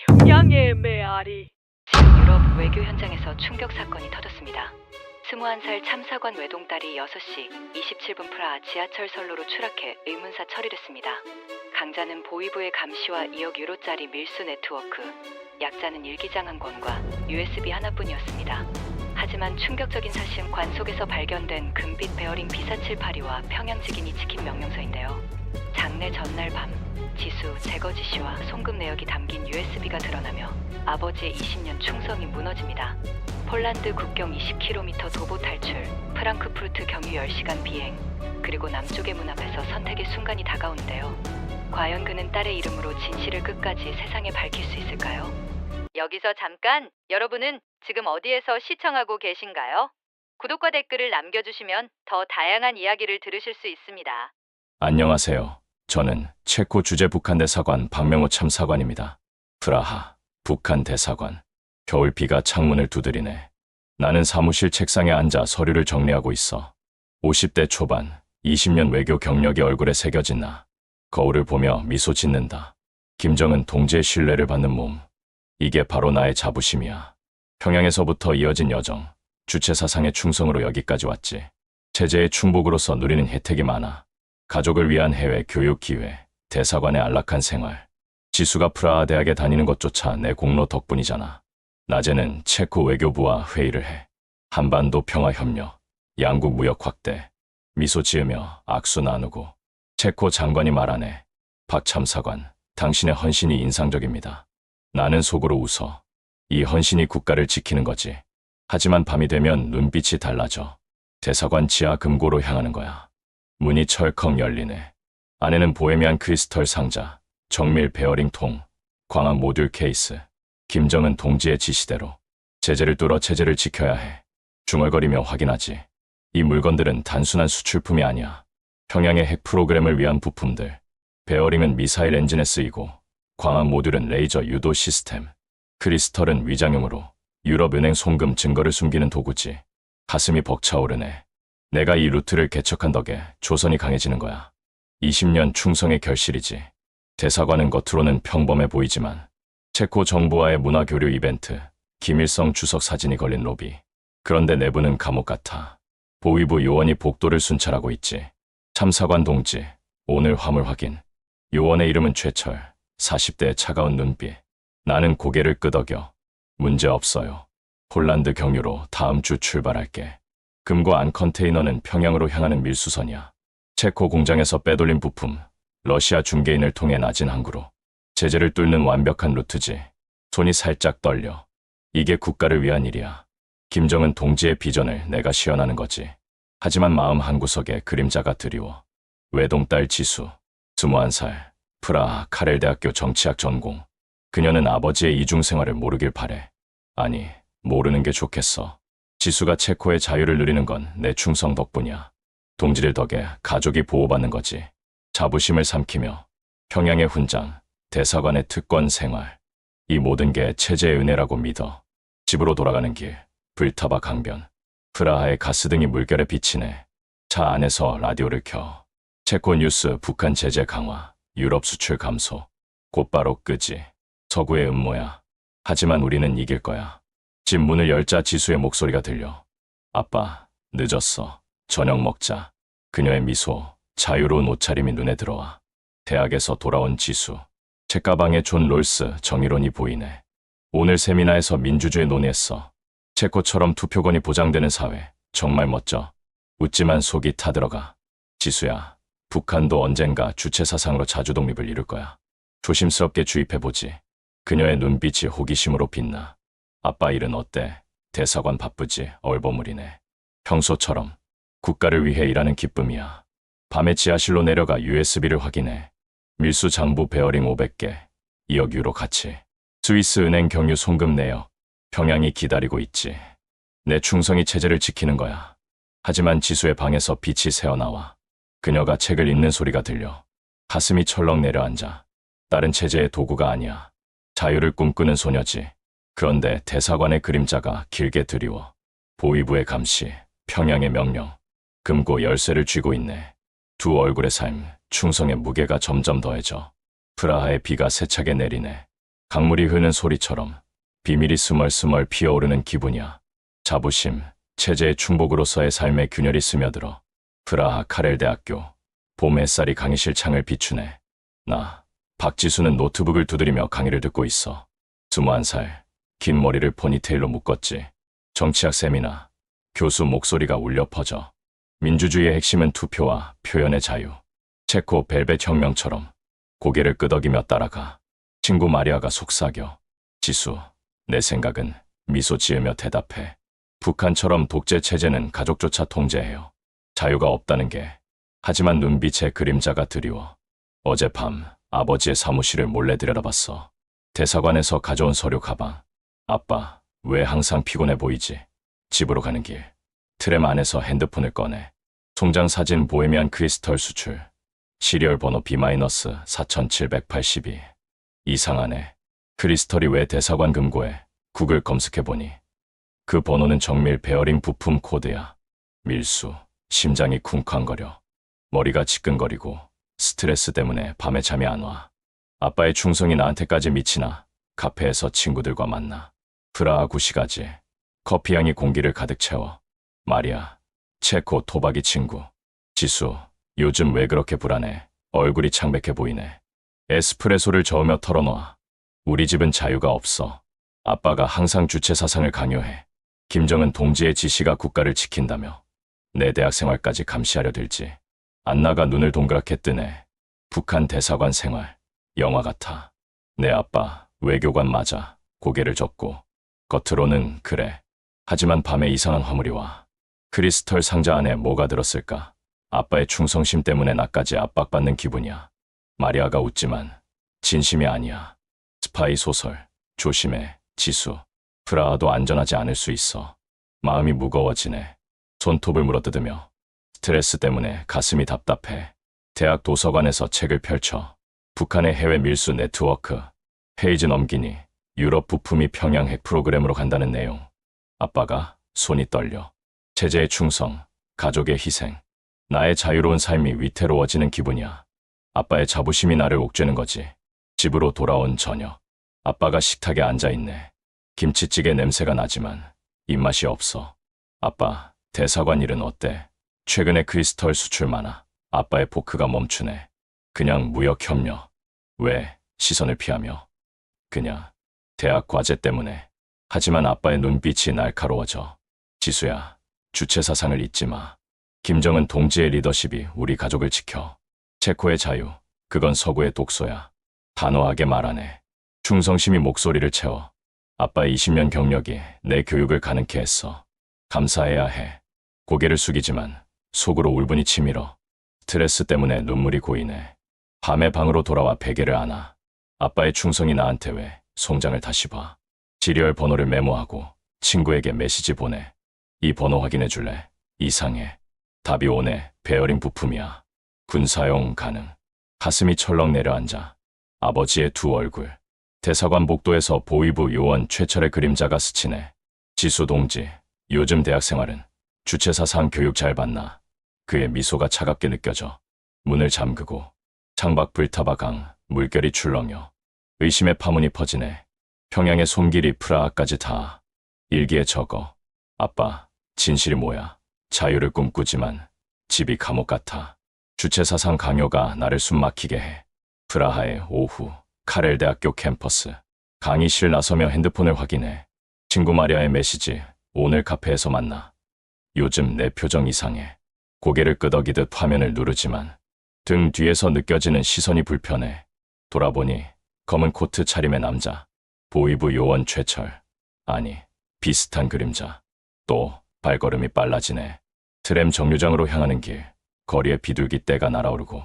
평양의 메아리. 지금 유럽 외교 현장에서 충격 사건이 터졌습니다. 21살 참사관 외동딸이 6시 27분 프라하 지하철 선로로 추락해 의문사 처리됐습니다. 강자는 보위부의 감시와 2억 유로짜리 밀수 네트워크, 약자는 일기장 한 권과 USB 하나뿐이었습니다. 하지만 충격적인 사실 관속에서 발견된 금빛 베어링 B478와 평양 직인이 지킨 명령서인데요. 장례 전날 밤 지수, 제거 지시와 송금 내역이 담긴 USB가 드러나며 아버지의 20년 충성이 무너집니다. 폴란드 국경 20km 도보 탈출, 프랑크푸르트 경유 10시간 비행, 그리고 남쪽의 문 앞에서 선택의 순간이 다가오는데요. 과연 그는 딸의 이름으로 진실을 끝까지 세상에 밝힐 수 있을까요? 여기서 잠깐, 여러분은 지금 어디에서 시청하고 계신가요? 구독과 댓글을 남겨주시면 더 다양한 이야기를 들으실 수 있습니다. 안녕하세요. 저는 체코 주재 북한 대사관 박명호 참사관입니다. 프라하, 북한 대사관. 겨울 비가 창문을 두드리네. 나는 사무실 책상에 앉아 서류를 정리하고 있어. 50대 초반, 20년 외교 경력이 얼굴에 새겨진 나. 거울을 보며 미소 짓는다. 김정은 동지의 신뢰를 받는 몸. 이게 바로 나의 자부심이야. 평양에서부터 이어진 여정, 주체 사상의 충성으로 여기까지 왔지. 체제의 충복으로서 누리는 혜택이 많아. 가족을 위한 해외 교육 기회, 대사관의 안락한 생활. 지수가 프라하 대학에 다니는 것조차 내 공로 덕분이잖아. 낮에는 체코 외교부와 회의를 해. 한반도 평화 협력, 양국 무역 확대. 미소 지으며 악수 나누고. 체코 장관이 말하네. 박 참사관, 당신의 헌신이 인상적입니다. 나는 속으로 웃어. 이 헌신이 국가를 지키는 거지. 하지만 밤이 되면 눈빛이 달라져. 대사관 지하 금고로 향하는 거야. 문이 철컥 열리네. 안에는 보헤미안 크리스털 상자, 정밀 베어링 통, 광학 모듈 케이스. 김정은 동지의 지시대로. 제재를 뚫어 체제를 지켜야 해. 중얼거리며 확인하지. 이 물건들은 단순한 수출품이 아니야. 평양의 핵 프로그램을 위한 부품들. 베어링은 미사일 엔진에 쓰이고, 광학 모듈은 레이저 유도 시스템, 크리스털은 위장용으로 유럽은행 송금 증거를 숨기는 도구지. 가슴이 벅차오르네. 내가 이 루트를 개척한 덕에 조선이 강해지는 거야. 20년 충성의 결실이지. 대사관은 겉으로는 평범해 보이지만 체코 정부와의 문화교류 이벤트, 김일성 주석 사진이 걸린 로비. 그런데 내부는 감옥 같아. 보위부 요원이 복도를 순찰하고 있지. 참사관 동지, 오늘 화물 확인. 요원의 이름은 최철, 40대의 차가운 눈빛. 나는 고개를 끄덕여. 문제 없어요. 폴란드 경유로 다음 주 출발할게. 금고 안 컨테이너는 평양으로 향하는 밀수선이야. 체코 공장에서 빼돌린 부품, 러시아 중개인을 통해 낮은 항구로. 제재를 뚫는 완벽한 루트지. 손이 살짝 떨려. 이게 국가를 위한 일이야. 김정은 동지의 비전을 내가 시연하는 거지. 하지만 마음 한구석에 그림자가 드리워. 외동딸 지수, 21살, 프라하 카렐대학교 정치학 전공. 그녀는 아버지의 이중 생활을 모르길 바래. 아니, 모르는 게 좋겠어. 지수가 체코의 자유를 누리는 건 내 충성 덕분이야. 동지들 덕에 가족이 보호받는 거지. 자부심을 삼키며 평양의 훈장, 대사관의 특권 생활. 이 모든 게 체제의 은혜라고 믿어. 집으로 돌아가는 길, 불타바 강변. 프라하의 가스등이 물결에 비치네. 차 안에서 라디오를 켜. 체코 뉴스 북한 제재 강화, 유럽 수출 감소. 곧바로 끄지. 서구의 음모야. 하지만 우리는 이길 거야. 집 문을 열자 지수의 목소리가 들려. 아빠, 늦었어. 저녁 먹자. 그녀의 미소, 자유로운 옷차림이 눈에 들어와. 대학에서 돌아온 지수. 책가방에 존 롤스 정의론이 보이네. 오늘 세미나에서 민주주의 논의했어. 체코처럼 투표권이 보장되는 사회. 정말 멋져. 웃지만 속이 타들어가. 지수야, 북한도 언젠가 주체 사상으로 자주 독립을 이룰 거야. 조심스럽게 주입해보지. 그녀의 눈빛이 호기심으로 빛나. 아빠 일은 어때? 대사관 바쁘지? 얼버무리네. 평소처럼 국가를 위해 일하는 기쁨이야. 밤에 지하실로 내려가 USB를 확인해. 밀수 장부 베어링 500개, 2억 유로 가치. 스위스 은행 경유 송금 내역. 평양이 기다리고 있지. 내 충성이 체제를 지키는 거야. 하지만 지수의 방에서 빛이 새어나와. 그녀가 책을 읽는 소리가 들려. 가슴이 철렁 내려앉아. 다른 체제의 도구가 아니야. 자유를 꿈꾸는 소녀지. 그런데 대사관의 그림자가 길게 드리워. 보위부의 감시, 평양의 명령. 금고 열쇠를 쥐고 있네. 두 얼굴의 삶, 충성의 무게가 점점 더해져. 프라하의 비가 세차게 내리네. 강물이 흐는 소리처럼 비밀이 스멀스멀 피어오르는 기분이야. 자부심, 체제의 충복으로서의 삶의 균열이 스며들어. 프라하 카렐대학교. 봄 햇살이 강의실 창을 비추네. 나, 박지수는 노트북을 두드리며 강의를 듣고 있어. 21살, 긴 머리를 포니테일로 묶었지. 정치학 세미나. 교수 목소리가 울려 퍼져. 민주주의의 핵심은 투표와 표현의 자유. 체코 벨벳 혁명처럼 고개를 끄덕이며 따라가. 친구 마리아가 속삭여. 지수, 내 생각은 미소 지으며 대답해. 북한처럼 독재 체제는 가족조차 통제해요. 자유가 없다는 게. 하지만 눈빛에 그림자가 드리워. 어젯밤 아버지의 사무실을 몰래 들여다봤어. 대사관에서 가져온 서류 가방. 아빠, 왜 항상 피곤해 보이지? 집으로 가는 길. 트램 안에서 핸드폰을 꺼내. 통장 사진 보헤미안 크리스털 수출. 시리얼 번호 B-4782. 이상하네. 크리스털이 왜 대사관 금고에? 구글 검색해보니 그 번호는 정밀 베어링 부품 코드야. 밀수. 심장이 쿵쾅거려. 머리가 지끈거리고 스트레스 때문에 밤에 잠이 안 와. 아빠의 충성이 나한테까지 미치나. 카페에서 친구들과 만나. 프라하 구시가지. 커피향이 공기를 가득 채워. 마리아, 체코 토박이 친구. 지수, 요즘 왜 그렇게 불안해? 얼굴이 창백해 보이네. 에스프레소를 저으며 털어놔. 우리 집은 자유가 없어. 아빠가 항상 주체 사상을 강요해. 김정은 동지의 지시가 국가를 지킨다며. 내 대학 생활까지 감시하려 들지. 안나가 눈을 동그랗게 뜨네. 북한 대사관 생활. 영화 같아. 내 아빠, 외교관 맞아. 고개를 젓고. 겉으로는 그래. 하지만 밤에 이상한 화물이 와. 크리스털 상자 안에 뭐가 들었을까? 아빠의 충성심 때문에 나까지 압박받는 기분이야. 마리아가 웃지만 진심이 아니야. 스파이 소설. 조심해, 지수. 프라하도 안전하지 않을 수 있어. 마음이 무거워지네. 손톱을 물어뜯으며. 스트레스 때문에 가슴이 답답해. 대학 도서관에서 책을 펼쳐. 북한의 해외 밀수 네트워크. 페이지 넘기니 유럽 부품이 평양 핵 프로그램으로 간다는 내용. 아빠가 손이 떨려. 체제의 충성, 가족의 희생. 나의 자유로운 삶이 위태로워지는 기분이야. 아빠의 자부심이 나를 옥죄는 거지. 집으로 돌아온 저녁. 아빠가 식탁에 앉아있네. 김치찌개 냄새가 나지만 입맛이 없어. 아빠, 대사관 일은 어때? 최근에 크리스털 수출 많아. 아빠의 포크가 멈추네. 그냥 무역 협력. 왜? 시선을 피하며. 그냥 대학 과제 때문에. 하지만 아빠의 눈빛이 날카로워져. 지수야, 주체 사상을 잊지 마. 김정은 동지의 리더십이 우리 가족을 지켜. 체코의 자유, 그건 서구의 독소야. 단호하게 말하네. 충성심이 목소리를 채워. 아빠의 20년 경력이 내 교육을 가능케 했어. 감사해야 해. 고개를 숙이지만 속으로 울분이 치밀어. 스트레스 때문에 눈물이 고이네. 밤에 방으로 돌아와 베개를 안아. 아빠의 충성이 나한테 왜 송장을 다시 봐. 시리얼 번호를 메모하고 친구에게 메시지 보내. 이 번호 확인해 줄래? 이상해. 답이 오네. 베어링 부품이야. 군사용 가능. 가슴이 철렁 내려앉아. 아버지의 두 얼굴. 대사관 복도에서 보위부 요원 최철의 그림자가 스치네. 지수 동지, 요즘 대학 생활은 주체사상 교육 잘 받나? 그의 미소가 차갑게 느껴져. 문을 잠그고 창밖 불타바 강, 물결이 출렁여. 의심의 파문이 퍼지네. 평양의 손길이 프라하까지 닿아. 일기에 적어. 아빠, 진실이 뭐야? 자유를 꿈꾸지만 집이 감옥 같아. 주체사상 강요가 나를 숨막히게 해. 프라하의 오후, 카렐대학교 캠퍼스. 강의실 나서며 핸드폰을 확인해. 친구 마리아의 메시지. 오늘 카페에서 만나. 요즘 내 표정 이상해. 고개를 끄덕이듯 화면을 누르지만 등 뒤에서 느껴지는 시선이 불편해. 돌아보니 검은 코트 차림의 남자. 보위부 요원 최철. 아니, 비슷한 그림자. 또 발걸음이 빨라지네. 트램 정류장으로 향하는 길. 거리에 비둘기 떼가 날아오르고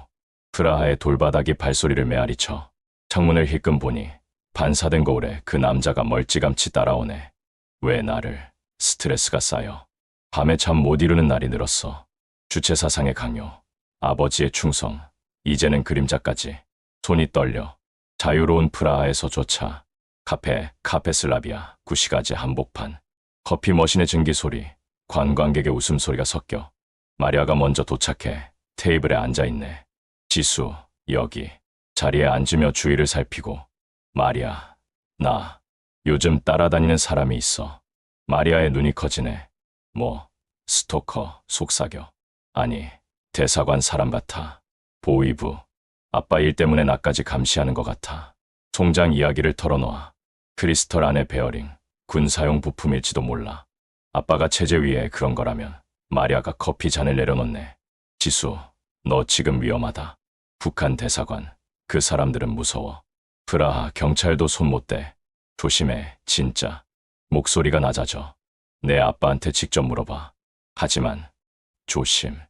프라하의 돌바닥이 발소리를 메아리쳐. 창문을 힐끔 보니 반사된 거울에 그 남자가 멀찌감치 따라오네. 왜 나를? 스트레스가 쌓여. 밤에 잠 못 이루는 날이 늘었어. 주체사상의 강요, 아버지의 충성, 이제는 그림자까지. 손이 떨려. 자유로운 프라하에서조차. 카페, 카페슬라비아, 구시가지 한복판. 커피 머신의 증기 소리, 관광객의 웃음소리가 섞여. 마리아가 먼저 도착해 테이블에 앉아있네. 지수, 여기. 자리에 앉으며 주위를 살피고. 마리아, 나 요즘 따라다니는 사람이 있어. 마리아의 눈이 커지네. 뭐, 스토커, 속삭여. 아니, 대사관 사람 같아. 보위부. 아빠 일 때문에 나까지 감시하는 것 같아. 송장 이야기를 털어놓아. 크리스털 안에 베어링, 군사용 부품일지도 몰라. 아빠가 체제 위에 그런 거라면 마리아가 커피 잔을 내려놓네. 지수, 너 지금 위험하다. 북한 대사관, 그 사람들은 무서워. 프라하 경찰도 손 못 대. 조심해, 진짜. 목소리가 낮아져. 내 아빠한테 직접 물어봐. 하지만 조심.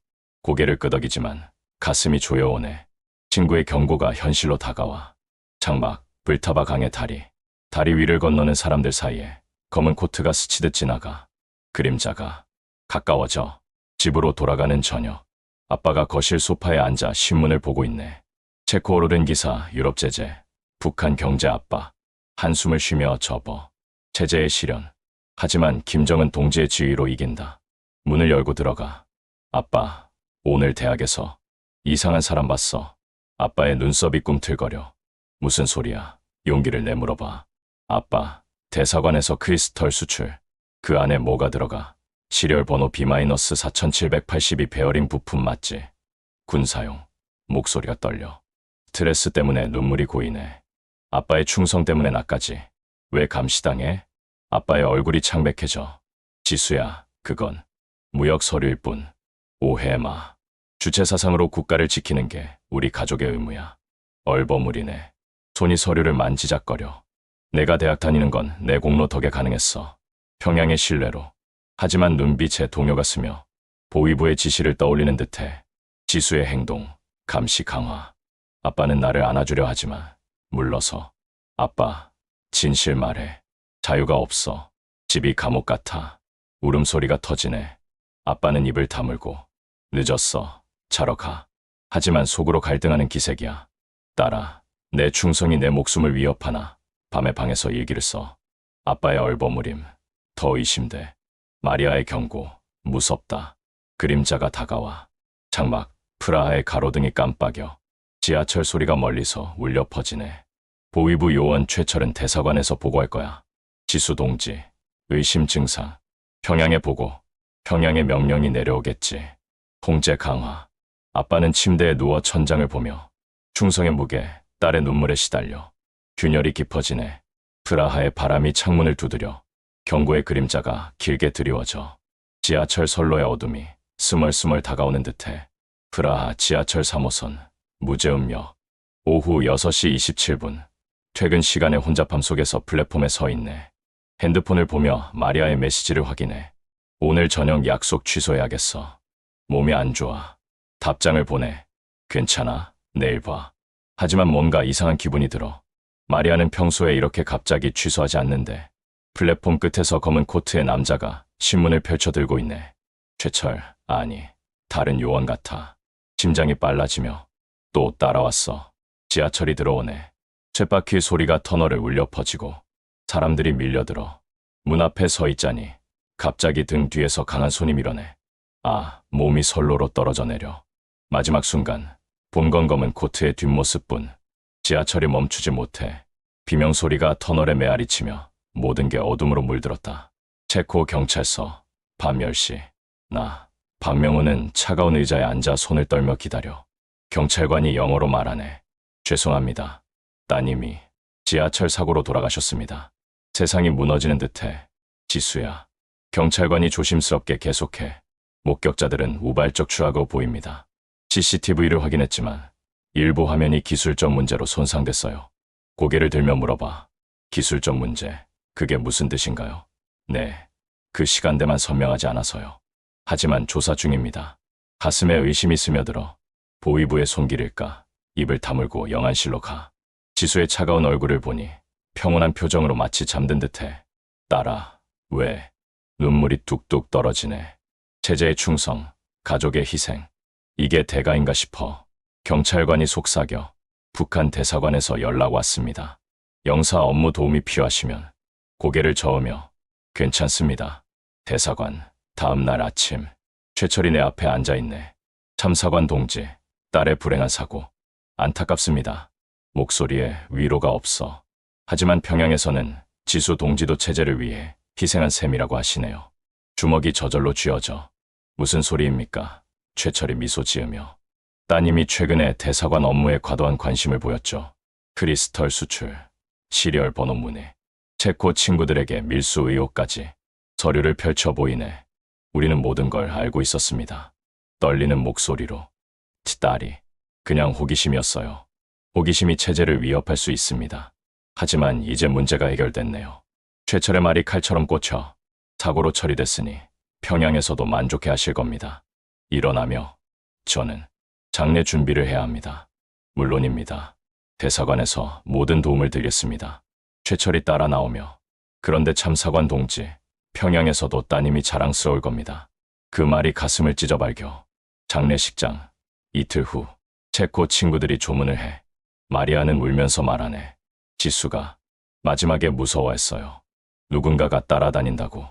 고개를 끄덕이지만 가슴이 조여오네. 친구의 경고가 현실로 다가와. 장막, 불타바 강의 다리 위를 건너는 사람들 사이에 검은 코트가 스치듯 지나가. 그림자가 가까워져. 집으로 돌아가는 저녁. 아빠가 거실 소파에 앉아 신문을 보고 있네. 체코 오르른 기사, 유럽 제재, 북한 경제 압박. 한숨을 쉬며 접어. 체제의 실현. 하지만 김정은 동지의 지휘로 이긴다. 문을 열고 들어가. 아빠, 오늘 대학에서 이상한 사람 봤어. 아빠의 눈썹이 꿈틀거려. 무슨 소리야? 용기를 내물어봐. 아빠, 대사관에서 크리스털 수출. 그 안에 뭐가 들어가? 시리얼 번호 B-4782 베어링 부품 맞지? 군사용. 목소리가 떨려. 스트레스 때문에 눈물이 고이네. 아빠의 충성 때문에 나까지. 왜 감시당해? 아빠의 얼굴이 창백해져. 지수야, 그건 무역 서류일 뿐. 오해 마. 주체 사상으로 국가를 지키는 게 우리 가족의 의무야. 얼버무리네. 손이 서류를 만지작거려. 내가 대학 다니는 건 내 공로 덕에 가능했어. 평양의 신뢰로. 하지만 눈빛에 동요가 스며 보위부의 지시를 떠올리는 듯해. 지수의 행동, 감시 강화. 아빠는 나를 안아주려 하지만 물러서. 아빠, 진실 말해. 자유가 없어. 집이 감옥 같아. 울음소리가 터지네. 아빠는 입을 다물고. 늦었어. 자러 가. 하지만 속으로 갈등하는 기색이야. 딸아, 내 충성이 내 목숨을 위협하나. 밤에 방에서 일기를 써. 아빠의 얼버무림. 더 의심돼. 마리아의 경고. 무섭다. 그림자가 다가와. 장막, 프라하의 가로등이 깜빡여. 지하철 소리가 멀리서 울려 퍼지네. 보위부 요원 최철은 대사관에서 보고할 거야. 지수 동지. 의심 증상. 평양에 보고. 평양의 명령이 내려오겠지. 통제 강화. 아빠는 침대에 누워 천장을 보며 충성의 무게, 딸의 눈물에 시달려. 균열이 깊어지네. 프라하의 바람이 창문을 두드려. 경고의 그림자가 길게 드리워져. 지하철 선로의 어둠이 스멀스멀 다가오는 듯해. 프라하 지하철 3호선, 무제음역. 오후 6시 27분. 퇴근 시간의 혼잡함 속에서 플랫폼에 서 있네. 핸드폰을 보며 마리아의 메시지를 확인해. 오늘 저녁 약속 취소해야겠어. 몸이 안 좋아. 답장을 보내. 괜찮아. 내일 봐. 하지만 뭔가 이상한 기분이 들어. 마리아는 평소에 이렇게 갑자기 취소하지 않는데. 플랫폼 끝에서 검은 코트의 남자가 신문을 펼쳐 들고 있네. 최철, 아니, 다른 요원 같아. 심장이 빨라지며 또 따라왔어. 지하철이 들어오네. 쳇바퀴 소리가 터널을 울려 퍼지고 사람들이 밀려들어. 문 앞에 서 있자니 갑자기 등 뒤에서 강한 손이 밀어내. 아, 몸이 선로로 떨어져 내려. 마지막 순간 본건 검은 코트의 뒷모습뿐. 지하철이 멈추지 못해. 비명소리가 터널에 메아리치며 모든 게 어둠으로 물들었다. 체코 경찰서. 밤 10시. 나, 박명호는 차가운 의자에 앉아 손을 떨며 기다려. 경찰관이 영어로 말하네. 죄송합니다. 따님이 지하철 사고로 돌아가셨습니다. 세상이 무너지는 듯해. 지수야. 경찰관이 조심스럽게 계속해. 목격자들은 우발적 추하고 보입니다. CCTV를 확인했지만 일부 화면이 기술적 문제로 손상됐어요. 고개를 들며 물어봐. 기술적 문제, 그게 무슨 뜻인가요? 네, 그 시간대만 선명하지 않아서요. 하지만 조사 중입니다. 가슴에 의심이 스며들어. 보위부의 손길일까? 입을 다물고 영안실로 가. 지수의 차가운 얼굴을 보니 평온한 표정으로 마치 잠든 듯해. 딸아, 왜? 눈물이 뚝뚝 떨어지네. 체제의 충성, 가족의 희생. 이게 대가인가 싶어. 경찰관이 속삭여. 북한 대사관에서 연락 왔습니다. 영사 업무 도움이 필요하시면. 고개를 저으며. 괜찮습니다. 대사관. 다음 날 아침. 최철이 내 앞에 앉아있네. 참사관 동지. 딸의 불행한 사고. 안타깝습니다. 목소리에 위로가 없어. 하지만 평양에서는 지수 동지도 체제를 위해 희생한 셈이라고 하시네요. 주먹이 저절로 쥐어져. 무슨 소리입니까? 최철이 미소 지으며. 따님이 최근에 대사관 업무에 과도한 관심을 보였죠. 크리스털 수출, 시리얼 번호 문의, 체코 친구들에게 밀수 의혹까지 서류를 펼쳐 보이네. 우리는 모든 걸 알고 있었습니다. 떨리는 목소리로. 딸이 그냥 호기심이었어요. 호기심이 체제를 위협할 수 있습니다. 하지만 이제 문제가 해결됐네요. 최철의 말이 칼처럼 꽂혀 사고로 처리됐으니 평양에서도 만족해 하실 겁니다. 일어나며 저는 장례 준비를 해야 합니다. 물론입니다. 대사관에서 모든 도움을 드리겠습니다. 최철이 따라 나오며 그런데 참사관 동지, 평양에서도 따님이 자랑스러울 겁니다. 그 말이 가슴을 찢어발겨. 장례식장. 이틀 후 체코 친구들이 조문을 해 마리아는 울면서 말하네. 지수가 마지막에 무서워했어요. 누군가가 따라다닌다고.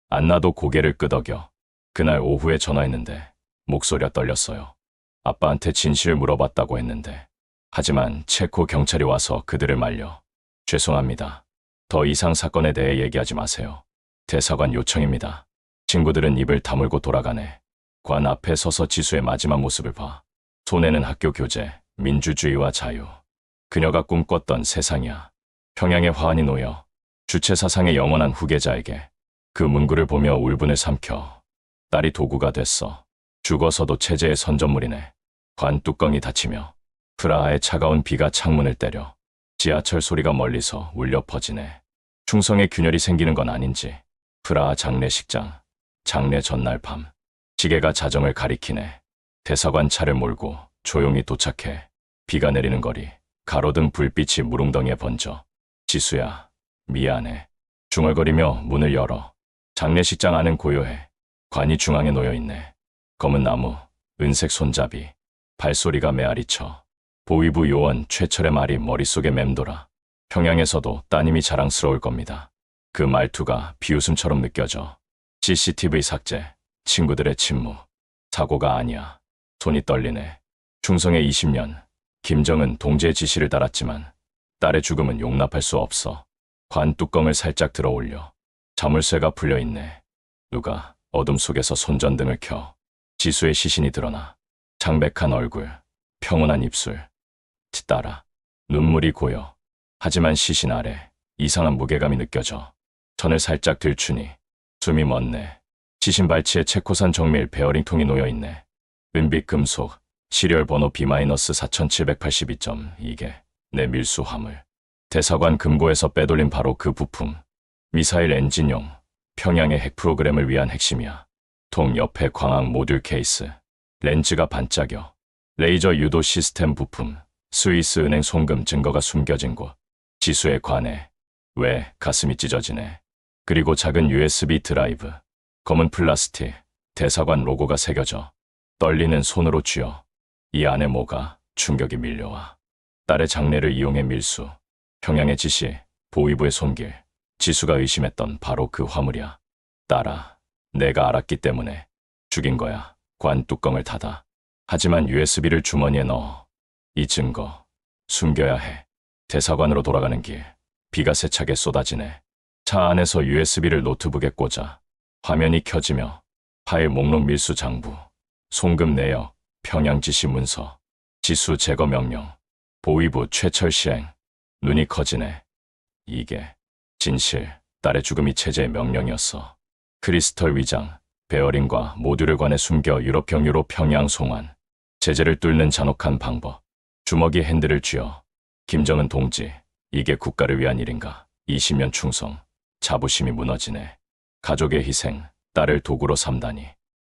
안나도 고개를 끄덕여. 그날 오후에 전화했는데 목소리가 떨렸어요. 아빠한테 진실을 물어봤다고 했는데 하지만 체코 경찰이 와서 그들을 말려. 죄송합니다. 더 이상 사건에 대해 얘기하지 마세요. 대사관 요청입니다. 친구들은 입을 다물고 돌아가네. 관 앞에 서서 지수의 마지막 모습을 봐. 손에는 학교 교재, 민주주의와 자유. 그녀가 꿈꿨던 세상이야. 평양의 화환이 놓여 주체 사상의 영원한 후계자에게 그 문구를 보며 울분을 삼켜. 딸이 도구가 됐어. 죽어서도 체제의 선전물이네. 관 뚜껑이 닫히며 프라하의 차가운 비가 창문을 때려. 지하철 소리가 멀리서 울려 퍼지네. 충성의 균열이 생기는 건 아닌지. 프라하 장례식장. 장례 전날 밤. 시계가 자정을 가리키네. 대사관 차를 몰고 조용히 도착해. 비가 내리는 거리. 가로등 불빛이 무릉덩이에 번져. 지수야, 미안해. 중얼거리며 문을 열어. 장례식장 안은 고요해. 관이 중앙에 놓여있네. 검은 나무, 은색 손잡이. 발소리가 메아리쳐. 보위부 요원 최철의 말이 머릿속에 맴돌아. 평양에서도 따님이 자랑스러울 겁니다. 그 말투가 비웃음처럼 느껴져. CCTV 삭제, 친구들의 침묵. 사고가 아니야. 손이 떨리네. 충성의 20년. 김정은 동지의 지시를 따랐지만 딸의 죽음은 용납할 수 없어. 관 뚜껑을 살짝 들어 올려. 자물쇠가 풀려있네. 누가 어둠 속에서 손전등을 켜. 지수의 시신이 드러나. 창백한 얼굴, 평온한 입술. 딸아. 눈물이 고여. 하지만 시신 아래 이상한 무게감이 느껴져. 천을 살짝 들추니 숨이 멎네. 시신 발치에 체코산 정밀 베어링통이 놓여있네. 은빛 금속, 시리얼 번호 B-4782점. 이게 내 밀수 화물. 대사관 금고에서 빼돌린 바로 그 부품. 미사일 엔진용, 평양의 핵 프로그램을 위한 핵심이야. 통 옆에 광학 모듈 케이스. 렌즈가 반짝여. 레이저 유도 시스템 부품. 스위스 은행 송금 증거가 숨겨진 곳. 지수의 관에. 왜 가슴이 찢어지네. 그리고 작은 USB 드라이브. 검은 플라스틱. 대사관 로고가 새겨져. 떨리는 손으로 쥐어. 이 안에 뭐가. 충격이 밀려와. 딸의 장례를 이용해 밀수. 평양의 지시. 보위부의 손길. 지수가 의심했던 바로 그 화물이야. 딸아. 내가 알았기 때문에 죽인 거야. 관 뚜껑을 닫아. 하지만 USB를 주머니에 넣어. 이 증거 숨겨야 해. 대사관으로 돌아가는 길. 비가 세차게 쏟아지네. 차 안에서 USB를 노트북에 꽂아. 화면이 켜지며 파일 목록 밀수 장부. 송금 내역. 평양 지시 문서. 지수 제거 명령. 보위부 최철 시행. 눈이 커지네. 이게 진실. 딸의 죽음이 체제의 명령이었어. 크리스털 위장. 베어링과 모듈을 관에 숨겨 유럽 경유로 평양 송환. 제재를 뚫는 잔혹한 방법. 주먹이 핸들을 쥐어. 김정은 동지. 이게 국가를 위한 일인가. 20년 충성. 자부심이 무너지네. 가족의 희생. 딸을 도구로 삼다니.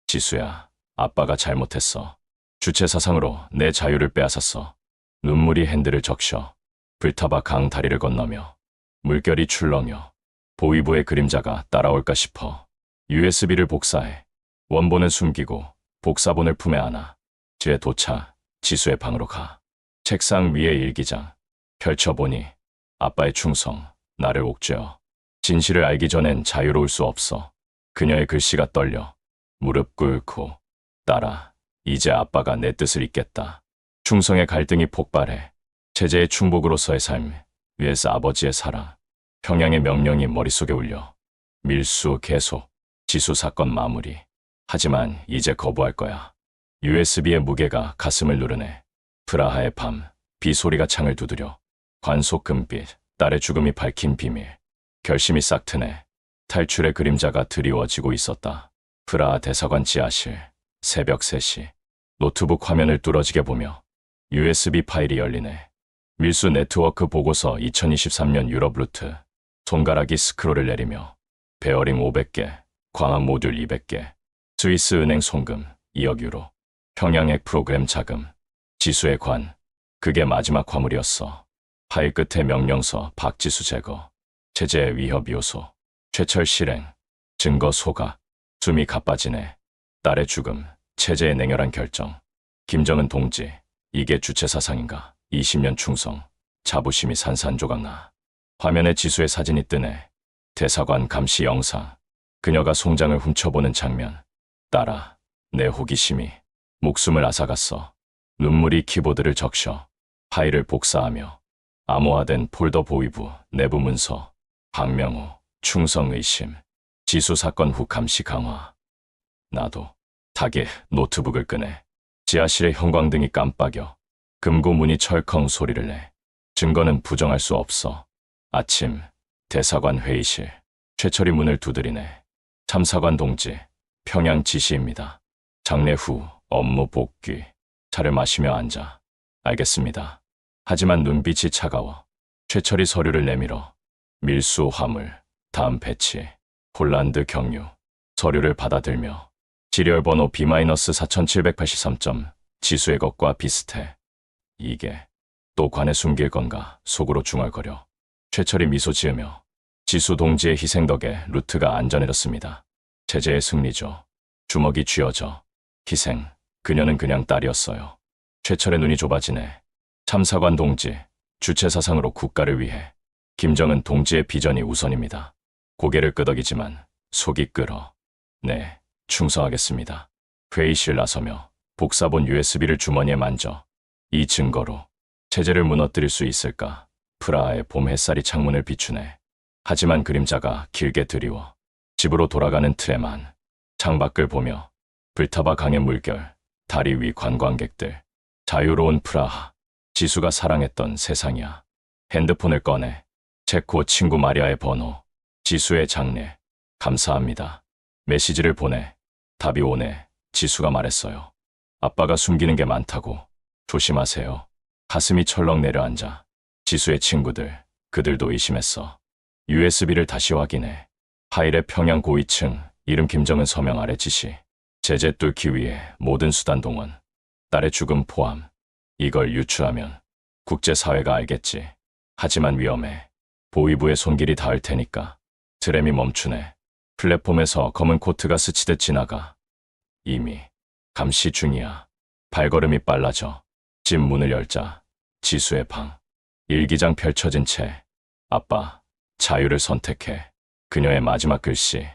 지수야. 아빠가 잘못했어. 주체 사상으로 내 자유를 빼앗았어. 눈물이 핸들을 적셔. 불타봐 강 다리를 건너며. 물결이 출렁여. 보위부의 그림자가 따라올까 싶어. USB를 복사해. 원본은 숨기고 복사본을 품에 안아. 뒤에 도착. 지수의 방으로 가. 책상 위에 일기장. 펼쳐보니 아빠의 충성. 나를 옥죄어. 진실을 알기 전엔 자유로울 수 없어. 그녀의 글씨가 떨려. 무릎 꿇고. 딸아. 이제 아빠가 내 뜻을 잇겠다. 충성의 갈등이 폭발해. 체제의 충복으로서의 삶. 위에서 아버지의 사랑, 평양의 명령이 머릿속에 울려. 밀수 계속, 지수 사건 마무리. 하지만 이제 거부할 거야. USB의 무게가 가슴을 누르네. 프라하의 밤, 비 소리가 창을 두드려. 관속 금빛, 딸의 죽음이 밝힌 비밀. 결심이 싹 트네. 탈출의 그림자가 드리워지고 있었다. 프라하 대사관 지하실, 새벽 3시. 노트북 화면을 뚫어지게 보며 USB 파일이 열리네. 밀수 네트워크 보고서 2023년 유럽 루트. 손가락이 스크롤을 내리며 베어링 500개, 광학 모듈 200개, 스위스 은행 송금 2억 유로, 평양액 프로그램 자금, 지수의 관. 그게 마지막 화물이었어. 파일 끝에 명령서 박지수 제거, 체제의 위협 요소, 최철 실행, 증거 소각. 숨이 가빠지네. 딸의 죽음, 체제의 냉혈한 결정. 김정은 동지, 이게 주체 사상인가? 20년 충성, 자부심이 산산조각나. 화면에 지수의 사진이 뜨네. 대사관 감시 영상. 그녀가 송장을 훔쳐보는 장면. 딸아, 내 호기심이 목숨을 앗아갔어. 눈물이 키보드를 적셔. 파일을 복사하며 암호화된 폴더 보위부 내부 문서. 박명호, 충성 의심. 지수 사건 후 감시 강화. 나도 타겟 노트북을 끄네. 지하실의 형광등이 깜빡여. 금고 문이 철컹 소리를 내. 증거는 부정할 수 없어. 아침, 대사관 회의실. 최철이 문을 두드리네. 참사관 동지, 평양 지시입니다. 장례 후 업무 복귀. 차를 마시며 앉아. 알겠습니다. 하지만 눈빛이 차가워. 최철이 서류를 내밀어. 밀수 화물, 다음 배치, 폴란드 경유. 서류를 받아들며 지렬번호 B-4783점, 지수의 것과 비슷해. 이게 또 관에 숨길 건가 속으로 중얼거려. 최철이 미소 지으며 지수 동지의 희생 덕에 루트가 안전해졌습니다. 체제의 승리죠. 주먹이 쥐어져. 희생, 그녀는 그냥 딸이었어요. 최철의 눈이 좁아지네. 참사관 동지, 주체 사상으로 국가를 위해. 김정은 동지의 비전이 우선입니다. 고개를 끄덕이지만 속이 끓어. 네, 충성하겠습니다. 회의실 나서며 복사본 USB를 주머니에 만져. 이 증거로 체제를 무너뜨릴 수 있을까? 프라하의 봄 햇살이 창문을 비추네. 하지만 그림자가 길게 드리워. 집으로 돌아가는 트램. 창밖을 보며 불타바 강의 물결, 다리 위 관광객들. 자유로운 프라하. 지수가 사랑했던 세상이야. 핸드폰을 꺼내. 체코 친구 마리아의 번호. 지수의 장례. 감사합니다. 메시지를 보내. 답이 오네. 지수가 말했어요. 아빠가 숨기는 게 많다고. 조심하세요. 가슴이 철렁 내려앉아. 지수의 친구들, 그들도 의심했어. USB를 다시 확인해. 파일의 평양 고위층, 이름 김정은 서명 아래 지시. 제재 뚫기 위해 모든 수단 동원. 딸의 죽음 포함. 이걸 유추하면 국제사회가 알겠지. 하지만 위험해. 보위부의 손길이 닿을 테니까. 트램이 멈추네. 플랫폼에서 검은 코트가 스치듯 지나가. 이미 감시 중이야. 발걸음이 빨라져. 집 문을 열자 지수의 방. 일기장 펼쳐진 채. 아빠, 자유를 선택해. 그녀의 마지막 글씨.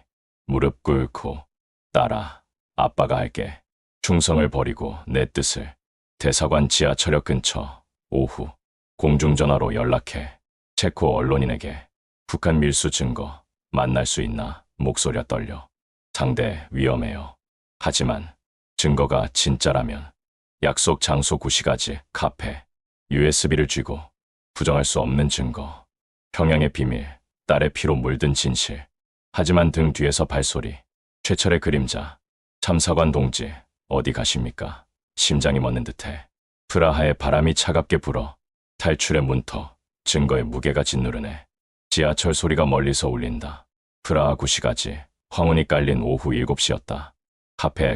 무릎 꿇고. 딸아, 아빠가 할게. 충성을 버리고 내 뜻을. 대사관 지하철역 근처. 오후. 공중전화로 연락해. 체코 언론인에게. 북한 밀수 증거. 만날 수 있나? 목소리가 떨려. 상대 위험해요. 하지만 증거가 진짜라면. 약속 장소 구시가지 카페. USB를 쥐고. 부정할 수 없는 증거. 평양의 비밀. 딸의 피로 물든 진실. 하지만 등 뒤에서 발소리. 최철의 그림자. 참사관 동지, 어디 가십니까? 심장이 멎는 듯해. 프라하의 바람이 차갑게 불어. 탈출의 문터. 증거의 무게가 짓누르네. 지하철 소리가 멀리서 울린다. 프라하 구시가지. 황혼이 깔린 오후 7시였다.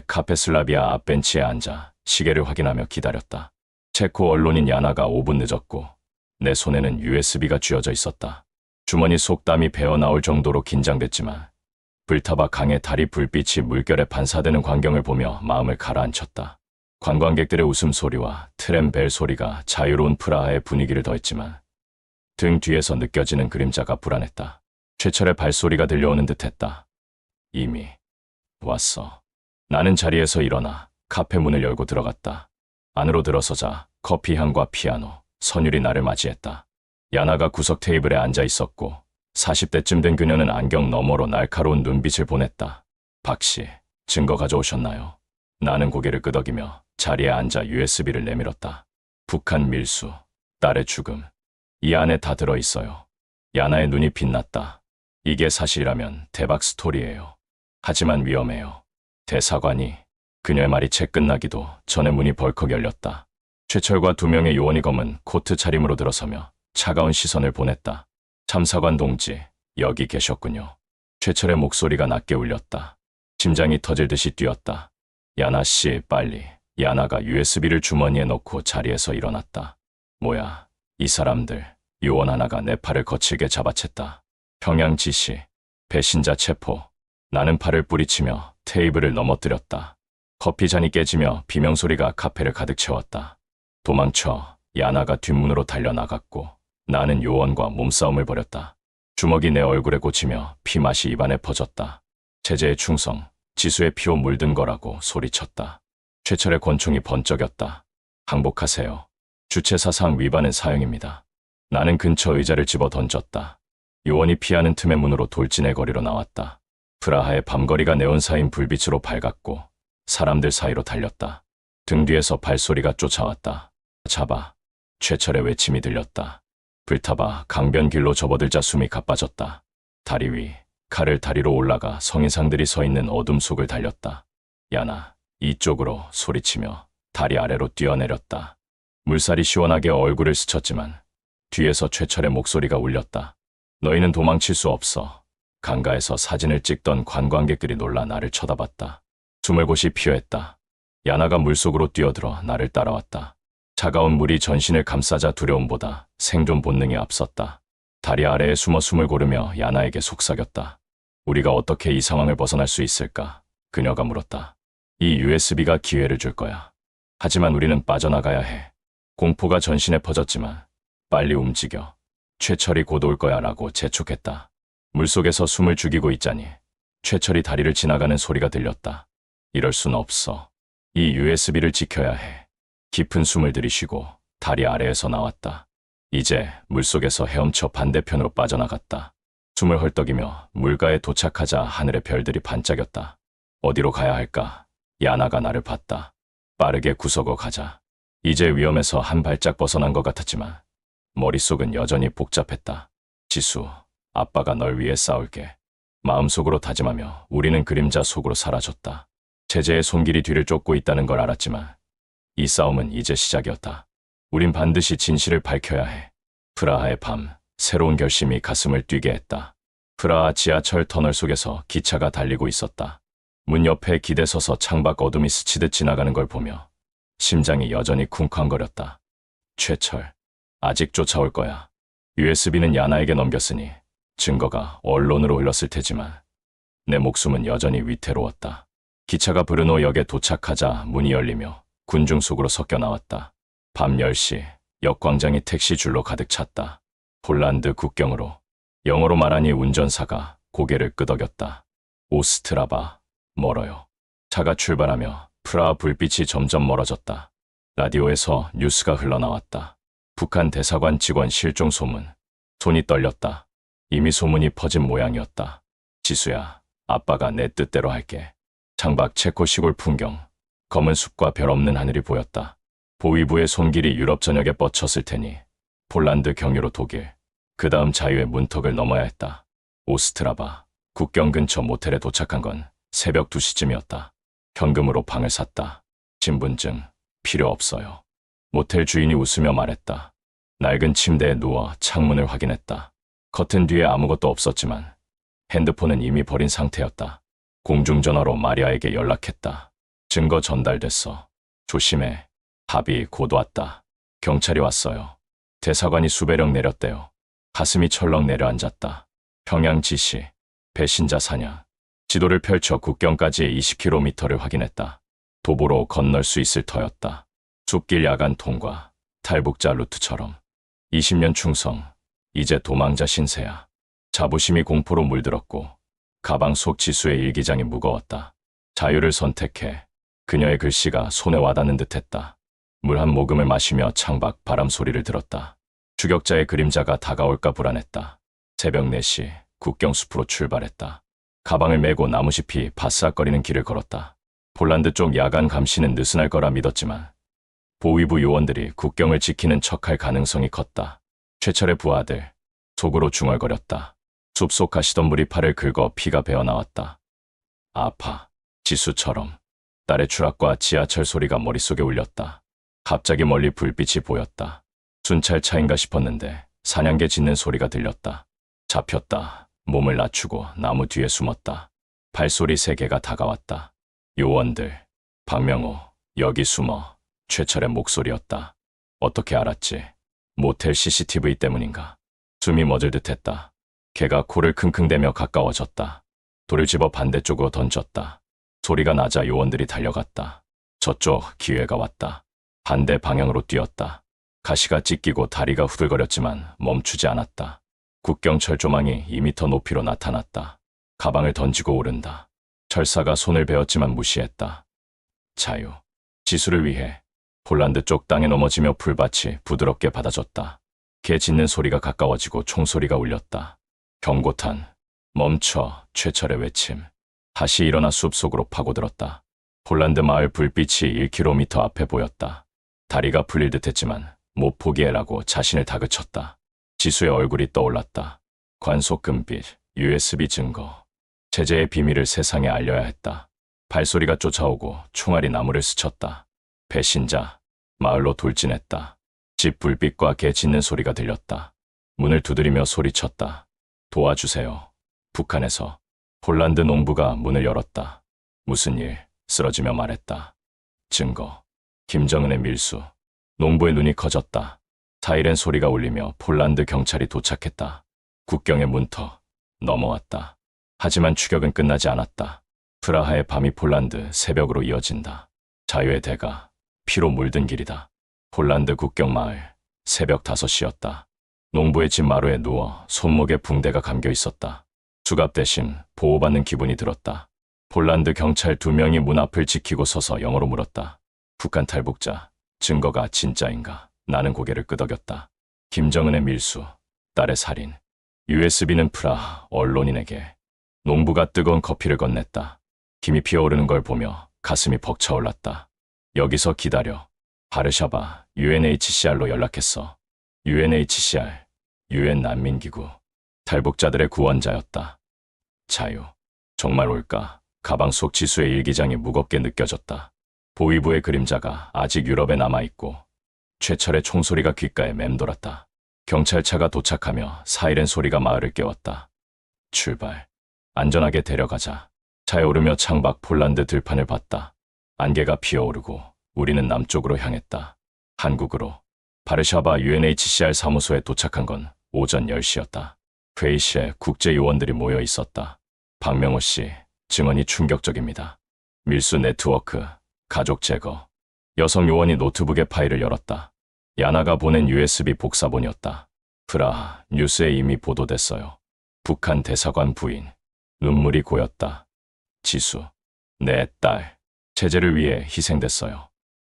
카페슬라비아 앞 벤치에 앉아 시계를 확인하며 기다렸다. 체코 언론인 야나가 5분 늦었고 내 손에는 USB가 쥐어져 있었다. 주머니 속 땀이 배어나올 정도로 긴장됐지만 불타바 강의 다리 불빛이 물결에 반사되는 광경을 보며 마음을 가라앉혔다. 관광객들의 웃음소리와 트램 벨 소리가 자유로운 프라하의 분위기를 더했지만 등 뒤에서 느껴지는 그림자가 불안했다. 최철의 발소리가 들려오는 듯했다. 이미 왔어. 나는 자리에서 일어나 카페 문을 열고 들어갔다. 안으로 들어서자 커피 향과 피아노, 선율이 나를 맞이했다. 야나가 구석 테이블에 앉아 있었고 40대쯤 된 그녀는 안경 너머로 날카로운 눈빛을 보냈다. 박 씨, 증거 가져오셨나요? 나는 고개를 끄덕이며 자리에 앉아 USB를 내밀었다. 북한 밀수, 딸의 죽음. 이 안에 다 들어있어요. 야나의 눈이 빛났다. 이게 사실이라면 대박 스토리예요. 하지만 위험해요. 대사관이. 그녀의 말이 채 끝나기도 전에 문이 벌컥 열렸다. 최철과 2명의 요원이 검은 코트 차림으로 들어서며 차가운 시선을 보냈다. 참사관 동지, 여기 계셨군요. 최철의 목소리가 낮게 울렸다. 심장이 터질 듯이 뛰었다. 야나 씨, 빨리. 야나가 USB를 주머니에 넣고 자리에서 일어났다. 뭐야, 이 사람들. 요원 하나가 내 팔을 거칠게 잡아챘다. 평양 지시, 배신자 체포. 나는 팔을 뿌리치며 테이블을 넘어뜨렸다. 커피 잔이 깨지며 비명소리가 카페를 가득 채웠다. 도망쳐. 야나가 뒷문으로 달려나갔고 나는 요원과 몸싸움을 벌였다. 주먹이 내 얼굴에 꽂히며 피맛이 입안에 퍼졌다. 체제의 충성, 지수의 피로 물든 거라고 소리쳤다. 최철의 권총이 번쩍였다. 항복하세요. 주체사상 위반은 사형입니다. 나는 근처 의자를 집어 던졌다. 요원이 피하는 틈에 문으로 돌진의 거리로 나왔다. 프라하의 밤거리가 네온사인 불빛으로 밝았고 사람들 사이로 달렸다. 등 뒤에서 발소리가 쫓아왔다. 잡아. 최철의 외침이 들렸다. 불타봐. 강변길로 접어들자 숨이 가빠졌다. 다리 위, 칼을 다리로 올라가 성인상들이 서 있는 어둠 속을 달렸다. 야나, 이쪽으로 소리치며 다리 아래로 뛰어내렸다. 물살이 시원하게 얼굴을 스쳤지만 뒤에서 최철의 목소리가 울렸다. 너희는 도망칠 수 없어. 강가에서 사진을 찍던 관광객들이 놀라 나를 쳐다봤다. 숨을 곳이 피어했다. 야나가 물속으로 뛰어들어 나를 따라왔다. 차가운 물이 전신을 감싸자 두려움보다 생존 본능이 앞섰다. 다리 아래에 숨어 숨을 고르며 야나에게 속삭였다. 우리가 어떻게 이 상황을 벗어날 수 있을까? 그녀가 물었다. 이 USB가 기회를 줄 거야. 하지만 우리는 빠져나가야 해. 공포가 전신에 퍼졌지만 빨리 움직여. 최철이 곧 올 거야 라고 재촉했다. 물속에서 숨을 죽이고 있자니 최철이 다리를 지나가는 소리가 들렸다. 이럴 순 없어. 이 USB를 지켜야 해. 깊은 숨을 들이쉬고 다리 아래에서 나왔다. 이제 물속에서 헤엄쳐 반대편으로 빠져나갔다. 숨을 헐떡이며 물가에 도착하자 하늘의 별들이 반짝였다. 어디로 가야 할까? 야나가 나를 봤다. 빠르게 구석으로 가자. 이제 위험에서 한 발짝 벗어난 것 같았지만 머릿속은 여전히 복잡했다. 지수, 아빠가 널 위해 싸울게. 마음속으로 다짐하며 우리는 그림자 속으로 사라졌다. 체제의 손길이 뒤를 쫓고 있다는 걸 알았지만 이 싸움은 이제 시작이었다. 우린 반드시 진실을 밝혀야 해. 프라하의 밤, 새로운 결심이 가슴을 뛰게 했다. 프라하 지하철 터널 속에서 기차가 달리고 있었다. 문 옆에 기대서서 창밖 어둠이 스치듯 지나가는 걸 보며 심장이 여전히 쿵쾅거렸다. 최철, 아직 쫓아올 거야. USB는 야나에게 넘겼으니 증거가 언론으로 흘렀을 테지만 내 목숨은 여전히 위태로웠다. 기차가 브르노 역에 도착하자 문이 열리며 군중 속으로 섞여 나왔다. 밤 10시, 역광장이 택시 줄로 가득 찼다. 폴란드 국경으로. 영어로 말하니 운전사가 고개를 끄덕였다. 오스트라바, 멀어요. 차가 출발하며 프라하 불빛이 점점 멀어졌다. 라디오에서 뉴스가 흘러나왔다. 북한 대사관 직원 실종 소문. 손이 떨렸다. 이미 소문이 퍼진 모양이었다. 지수야, 아빠가 내 뜻대로 할게. 창밖 체코 시골 풍경. 검은 숲과 별 없는 하늘이 보였다. 보위부의 손길이 유럽 전역에 뻗쳤을 테니 폴란드 경유로 독일, 그 다음 자유의 문턱을 넘어야 했다. 오스트라바, 국경 근처 모텔에 도착한 건 새벽 2시쯤이었다. 현금으로 방을 샀다. 신분증 필요 없어요. 모텔 주인이 웃으며 말했다. 낡은 침대에 누워 창문을 확인했다. 커튼 뒤에 아무것도 없었지만 핸드폰은 이미 버린 상태였다. 공중전화로 마리아에게 연락했다. 증거 전달됐어. 조심해. 답이 곧 왔다. 경찰이 왔어요. 대사관이 수배령 내렸대요. 가슴이 철렁 내려앉았다. 평양 지시, 배신자 사냥. 지도를 펼쳐 국경까지의 20km를 확인했다. 도보로 건널 수 있을 터였다. 숲길 야간 통과, 탈북자 루트처럼. 20년 충성, 이제 도망자 신세야. 자부심이 공포로 물들었고 가방 속 지수의 일기장이 무거웠다. 자유를 선택해. 그녀의 글씨가 손에 와닿는 듯했다. 물 한 모금을 마시며 창밖 바람 소리를 들었다. 추격자의 그림자가 다가올까 불안했다. 새벽 4시 국경숲으로 출발했다. 가방을 메고 나무숲이 바스락거리는 길을 걸었다. 폴란드 쪽 야간 감시는 느슨할 거라 믿었지만 보위부 요원들이 국경을 지키는 척할 가능성이 컸다. 최철의 부하들 속으로 중얼거렸다. 숲속 가시덤불이 팔을 긁어 피가 배어나왔다. 아파. 지수처럼. 딸의 추락과 지하철 소리가 머릿속에 울렸다. 갑자기 멀리 불빛이 보였다. 순찰차인가 싶었는데 사냥개 짖는 소리가 들렸다. 잡혔다. 몸을 낮추고 나무 뒤에 숨었다. 발소리 3개가 다가왔다. 요원들. 박명호, 여기 숨어. 최철의 목소리였다. 어떻게 알았지? 모텔 CCTV 때문인가? 숨이 멎을 듯했다. 걔가 코를 킁킁대며 가까워졌다. 돌을 집어 반대쪽으로 던졌다. 소리가 나자 요원들이 달려갔다. 저쪽 기회가 왔다. 반대 방향으로 뛰었다. 가시가 찢기고 다리가 후들거렸지만 멈추지 않았다. 국경 철조망이 2m 높이로 나타났다. 가방을 던지고 오른다. 철사가 손을 베었지만 무시했다. 자유. 지수를 위해 폴란드 쪽 땅에 넘어지며 풀밭이 부드럽게 받아줬다. 개 짖는 소리가 가까워지고 총소리가 울렸다. 경고탄. 멈춰. 최철의 외침. 다시 일어나 숲속으로 파고들었다. 폴란드 마을 불빛이 1km 앞에 보였다. 다리가 풀릴 듯했지만 못 포기해라고 자신을 다그쳤다. 지수의 얼굴이 떠올랐다. 관속금빛, USB 증거. 제재의 비밀을 세상에 알려야 했다. 발소리가 쫓아오고 총알이 나무를 스쳤다. 배신자. 마을로 돌진했다. 집 불빛과 개 짖는 소리가 들렸다. 문을 두드리며 소리쳤다. 도와주세요. 북한에서. 폴란드 농부가 문을 열었다. 무슨 일? 쓰러지며 말했다. 증거. 김정은의 밀수. 농부의 눈이 커졌다. 사이렌 소리가 울리며 폴란드 경찰이 도착했다. 국경의 문턱. 넘어왔다. 하지만 추격은 끝나지 않았다. 프라하의 밤이 폴란드 새벽으로 이어진다. 자유의 대가. 피로 물든 길이다. 폴란드 국경 마을. 새벽 5시였다. 농부의 집 마루에 누워 손목에 붕대가 감겨 있었다. 수갑 대신 보호받는 기분이 들었다. 폴란드 경찰 2명이 문 앞을 지키고 서서 영어로 물었다. 북한 탈북자. 증거가 진짜인가? 나는 고개를 끄덕였다. 김정은의 밀수. 딸의 살인. USB는 프라하 언론인에게. 농부가 뜨거운 커피를 건넸다. 김이 피어오르는 걸 보며 가슴이 벅차올랐다. 여기서 기다려. 바르샤바 UNHCR로 연락했어. UNHCR, UN 난민기구. 탈북자들의 구원자였다. 자유. 정말 올까? 가방 속 지수의 일기장이 무겁게 느껴졌다. 보위부의 그림자가 아직 유럽에 남아있고 최철의 총소리가 귓가에 맴돌았다. 경찰차가 도착하며 사이렌 소리가 마을을 깨웠다. 출발. 안전하게 데려가자. 차에 오르며 창밖 폴란드 들판을 봤다. 안개가 피어오르고 우리는 남쪽으로 향했다. 한국으로. 바르샤바 UNHCR 사무소에 도착한 건 오전 10시였다. 회의실에 국제요원들이 모여 있었다. 박명호 씨, 증언이 충격적입니다. 밀수 네트워크, 가족 제거. 여성 요원이 노트북의 파일을 열었다. 야나가 보낸 USB 복사본이었다. 프라하 뉴스에 이미 보도됐어요. 북한 대사관 부인. 눈물이 고였다. 지수, 내 딸. 체제를 위해 희생됐어요.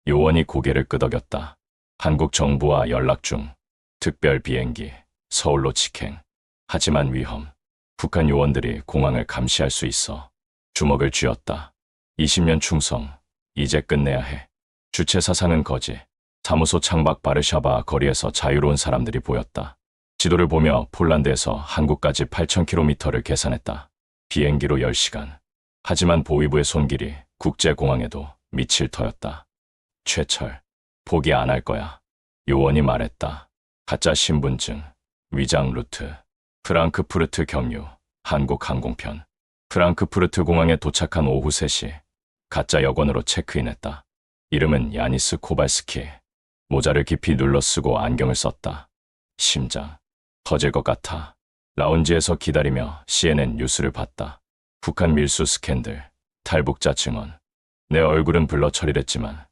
요원이 고개를 끄덕였다. 한국 정부와 연락 중. 특별 비행기, 서울로 직행. 하지만 위험. 북한 요원들이 공항을 감시할 수 있어. 주먹을 쥐었다. 20년 충성. 이제 끝내야 해. 주체 사상은 거지. 사무소 창밖 바르샤바 거리에서 자유로운 사람들이 보였다. 지도를 보며 폴란드에서 한국까지 8,000km를 계산했다. 비행기로 10시간. 하지만 보위부의 손길이 국제공항에도 미칠 터였다. 최철, 포기 안 할 거야. 요원이 말했다. 가짜 신분증, 위장 루트, 프랑크푸르트 경유, 한국 항공편. 프랑크푸르트 공항에 도착한 오후 3시. 가짜 여권으로 체크인했다. 이름은 야니스 코발스키. 모자를 깊이 눌러 쓰고 안경을 썼다. 심장 터질 것 같아. 라운지에서 기다리며 CNN 뉴스를 봤다. 북한 밀수 스캔들, 탈북자 증언. 내 얼굴은 블러 처리됐지만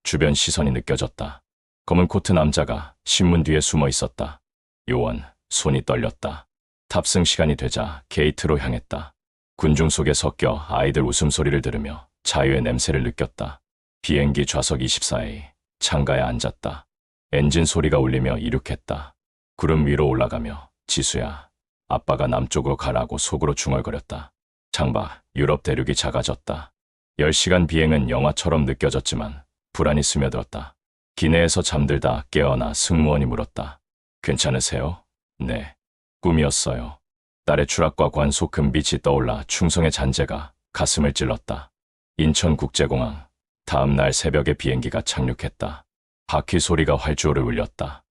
주변 시선이 느껴졌다. 검은 코트 남자가 신문 뒤에 숨어 있었다. 요원, 손이 떨렸다. 탑승 시간이 되자 게이트로 향했다. 군중 속에 섞여 아이들 웃음소리를 들으며 자유의 냄새를 느꼈다. 비행기 좌석 24A, 창가에 앉았다. 엔진 소리가 울리며 이륙했다. 구름 위로 올라가며 지수야, 아빠가 남쪽으로 가라고 속으로 중얼거렸다. 창밖 유럽 대륙이 작아졌다. 10시간 비행은 영화처럼 느껴졌지만 불안이 스며들었다. 기내에서 잠들다 깨어나 승무원이 물었다. 괜찮으세요? 네. 꿈이었어요. 딸의 추락과 관속 금빛이 떠올라 충성의 잔재가 가슴을 찔렀다. 인천국제공항. 다음 날 새벽에 비행기가 착륙했다. 바퀴 소리가 활주로를 울렸다.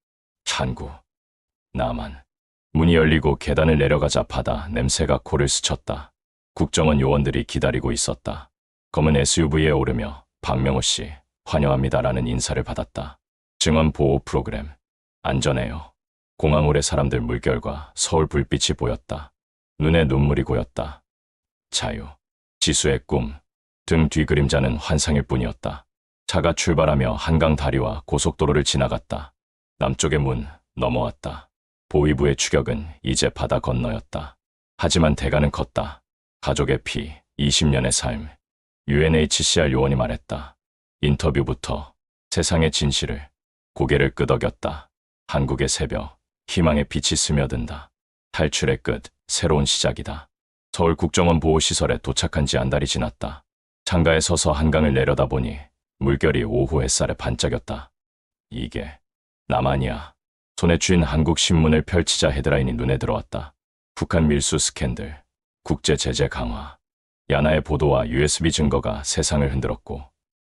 한국. 남한. 문이 열리고 계단을 내려가자 바다 냄새가 코를 스쳤다. 국정원 요원들이 기다리고 있었다. 검은 SUV에 오르며 박명호 씨, 환영합니다라는 인사를 받았다. 증원 보호 프로그램. 안전해요. 공항홀의 사람들 물결과 서울 불빛이 보였다. 눈에 눈물이 고였다. 자유. 지수의 꿈. 등 뒤 그림자는 환상일 뿐이었다. 차가 출발하며 한강 다리와 고속도로를 지나갔다. 남쪽의 문 넘어왔다. 보위부의 추격은 이제 바다 건너였다. 하지만 대가는 컸다. 가족의 피, 20년의 삶. UNHCR 요원이 말했다. 인터뷰부터 세상의 진실을. 고개를 끄덕였다. 한국의 새벽, 희망의 빛이 스며든다. 탈출의 끝, 새로운 시작이다. 서울 국정원 보호시설에 도착한 지 한 달이 지났다. 창가에 서서 한강을 내려다보니 물결이 오후 햇살에 반짝였다. 이게 남한이야. 손에 쥔 한국 신문을 펼치자 헤드라인이 눈에 들어왔다. 북한 밀수 스캔들, 국제 제재 강화. 야나의 보도와 USB 증거가 세상을 흔들었고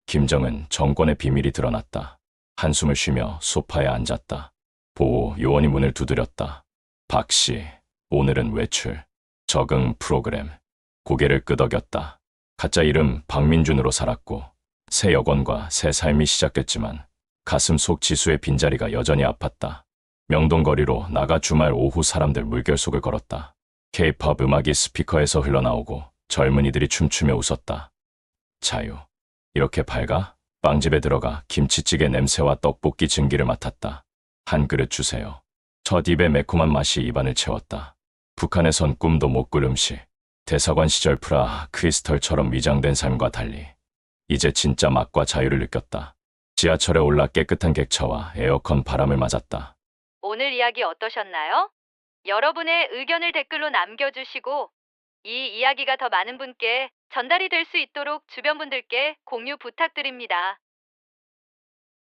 김정은 정권의 비밀이 드러났다. 한숨을 쉬며 소파에 앉았다. 보호 요원이 문을 두드렸다. 박 씨, 오늘은 외출. 적응 프로그램. 고개를 끄덕였다. 가짜 이름 박민준으로 살았고 새 여권과 새 삶이 시작됐지만 가슴 속 지수의 빈자리가 여전히 아팠다. 명동거리로 나가 주말 오후 사람들 물결 속을 걸었다. K-팝 음악이 스피커에서 흘러나오고 젊은이들이 춤추며 웃었다. 자유. 이렇게 밝아? 빵집에 들어가 김치찌개 냄새와 떡볶이 증기를 맡았다. 한 그릇 주세요. 첫 입의 매콤한 맛이 입안을 채웠다. 북한에선 꿈도 못 꿀 음식. 대사관 시절 프라하 크리스털처럼 위장된 삶과 달리 이제 진짜 맛과 자유를 느꼈다. 지하철에 올라 깨끗한 객차와 에어컨 바람을 맞았다. 오늘 이야기 어떠셨나요? 여러분의 의견을 댓글로 남겨주시고 이 이야기가 더 많은 분께 전달이 될 수 있도록 주변 분들께 공유 부탁드립니다.